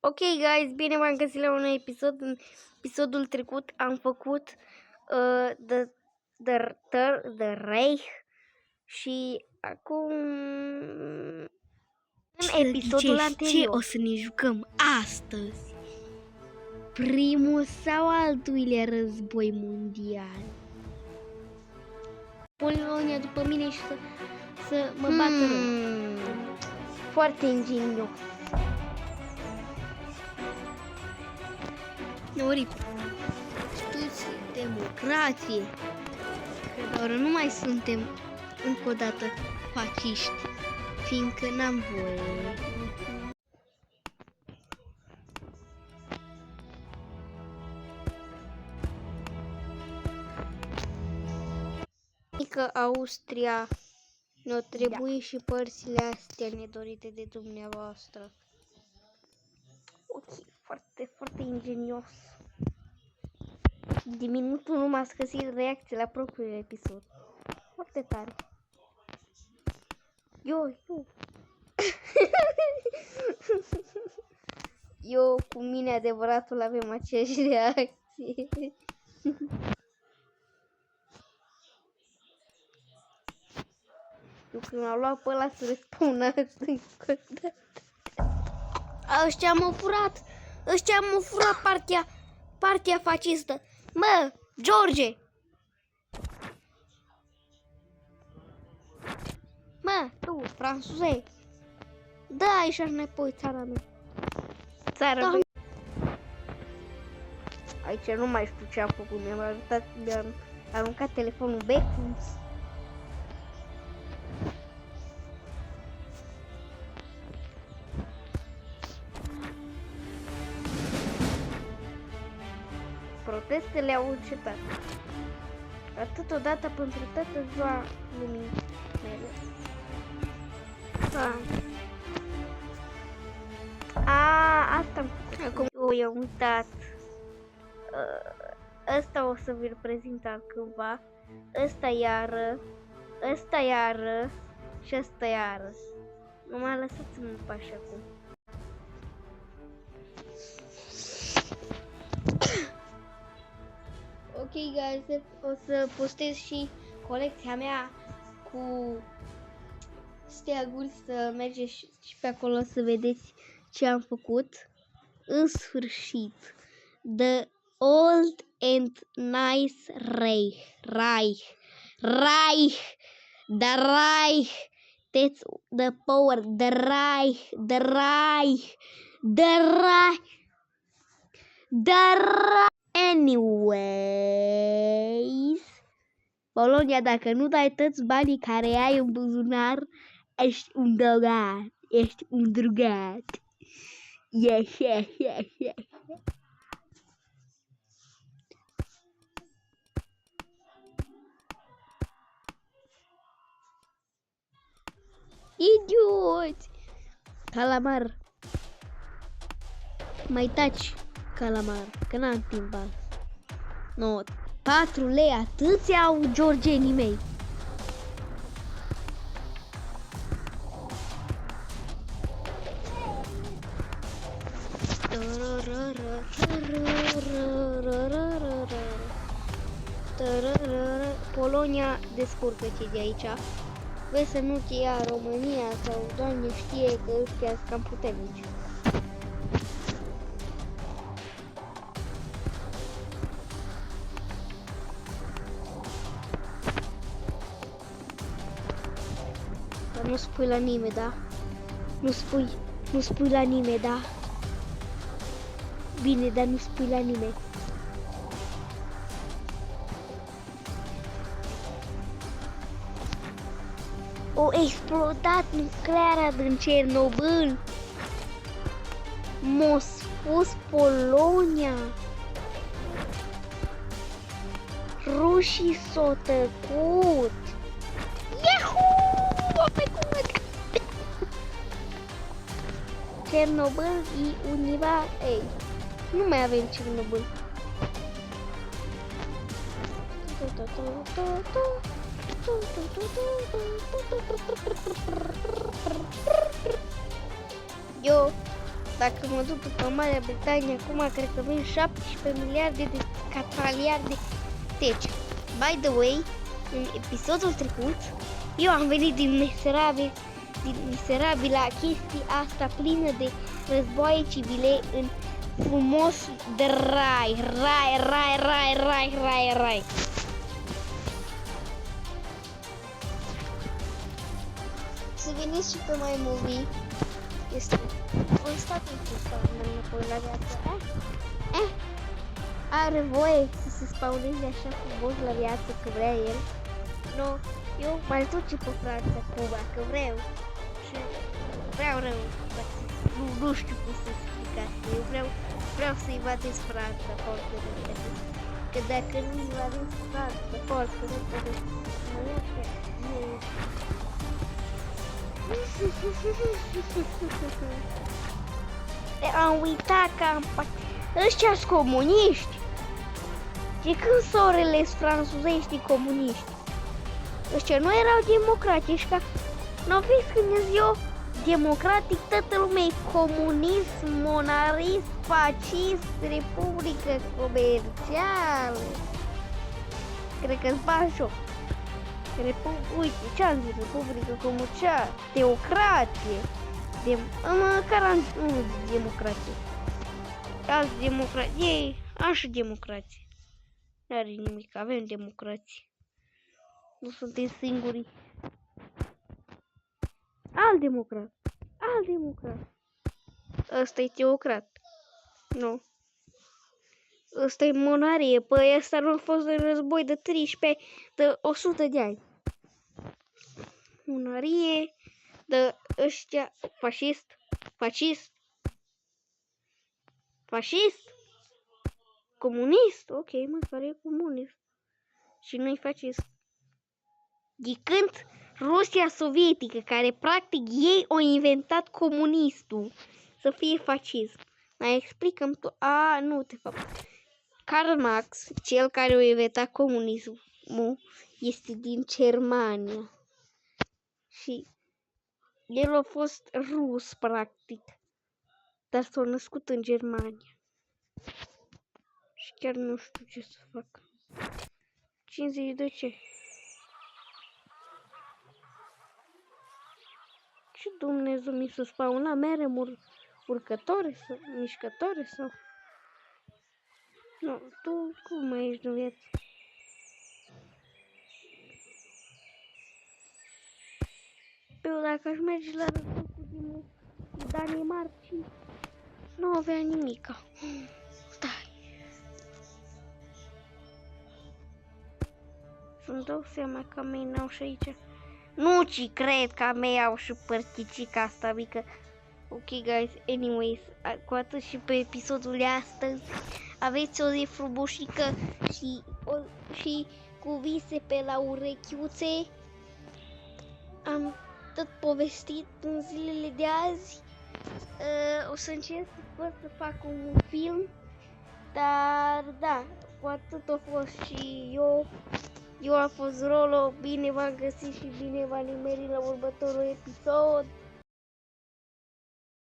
Ok, guys, bine v-am găsit la un episod. În episodul trecut am făcut The Reich și acum în episodul anterior ce o să ne jucăm astăzi? Primul sau al doilea război mondial? Polonia după mine și să mă bată rău. Foarte ingenios. Nori, Constituție, democrație. Că doar nu mai suntem încă o dată fasciști, fiindcă n-am voie. Că Austria ne-o trebuie și părțile astea nedorite de dumneavoastră. Ok, foarte, foarte ingenios. De minutul nu m-ați găsit reacție la propriul episod. Foarte tare. Eu cu mine adevăratul avem aceeași reacție. Eu când am luat pe ăla să răspună Ăștia m-au furat partea fascistă. Mă, George! Mă, tu, franțuze! Da, aici înapoi țara mea. țara mea. Aici nu mai știu ce am făcut, mi-am aruncat telefonul Beckham. Protestele au încetat. Atât odată pentru toată ziua lumii mele. Asta am făcut. Acum eu uitat. Ăsta o să vi-l prezint altcândva. Ăsta iară. Ăsta iară. Și ăsta iară. Numai lăsați-mă în pași acum. Ok, guys, o să postez și colecția mea cu steaguri, să mergeți și pe acolo să vedeți ce am făcut. În sfârșit, The Old and Nice Reich, the Reich, that's the power, the Reich, Anyways, Polonia, dacă nu dai toți banii care ai în buzunar, ești un drogat, ești un drugat. Yes. Idioți! Calamar, mai taci, calamar, că n-am timp azi. No, 4 lei, atâția au georgenii mei. Polonia, descurcă-te de aici. Vezi să nu te ia România sau Doamne știe că ăștia sunt cam puternici. Dar nu spui la nimeni, da? Nu spui la nimeni, da? Bine, dar nu spui la nimeni. O explodat nucleara din Cernobâl. M-a spus Polonia. Rușii s-au tăcut. Cernobâl e univa. Ei, nu mai avem Cernobâl. Eu Dacă mă duc după Marea Britanie, acum cred că vin 17 miliarde de catraliarde. Deci, by the way, în episodul trecut, eu am venit din miserabila chestie asta plină de războaie civile în frumos de rai. Să veniți și pe My Movie. Este un stat înapoi la viață. Are voie să se spawneze așa frumos la viață că vrea el. No, eu mai duce pe Franța Cuba, că vreau. Și vreau rău. Nu știu cum să explic asta. Eu vreau să invadez Franța foarte repede. Că dacă nu invadez Franța foarte repede, mă ia pe mine. Am uitat că ăștia-s comuniști. De când sorele franțuzești comuniști? Ăștia nu erau democratici, ca n-au văzut când zic eu democratic, toată lumea e comunist, monarhist, fascist, republică comercială. Cred că-ți bagi joc. Uite, ce-am zis? Republică comercială, teocrație. Măcar nu democrație. Alți democrație, așa democrație. N-are nimic, avem democrație. Nu suntem singuri. Alt democrat. Ăsta e teocrat. Nu. Ăsta e monarhie. Păi ăsta nu a fost în război de 100 de ani. Monarhie de ăștia fascist, comunist, ok, măcar e comunist și nu-i fascist. De când Rusia sovietică, care practic ei au inventat comunistul, să fie fascist. Mai explicăm tu. Nu, de fapt. Karl Marx, cel care a inventat comunismul, este din Germania. Și el a fost rus, practic, dar s-a născut în Germania. Și chiar nu știu ce să fac. 52 ce? Ce Dumnezeu mi se spauna mere urcătoare sau mișcătoare sau? Nu, tu cum mai ești în viață? Eu dacă aș merge la război cu Danemarcii, nu avea nimica. Stai. Să-mi dau seama că mei n-au și aici. Nu ci cred că mei au și părticica asta mică. Ok, guys, anyways, cu atât și pe episodul de astăzi. Aveți o zi frumoșică și cu vise pe la urechiuțe. Am tot povestit în zilele de azi. O să încerc să fac un film. Dar da, cu atât a fost și eu. Eu am fost Rolo, bine v-am găsit și bine v-am nimerit la următorul episod.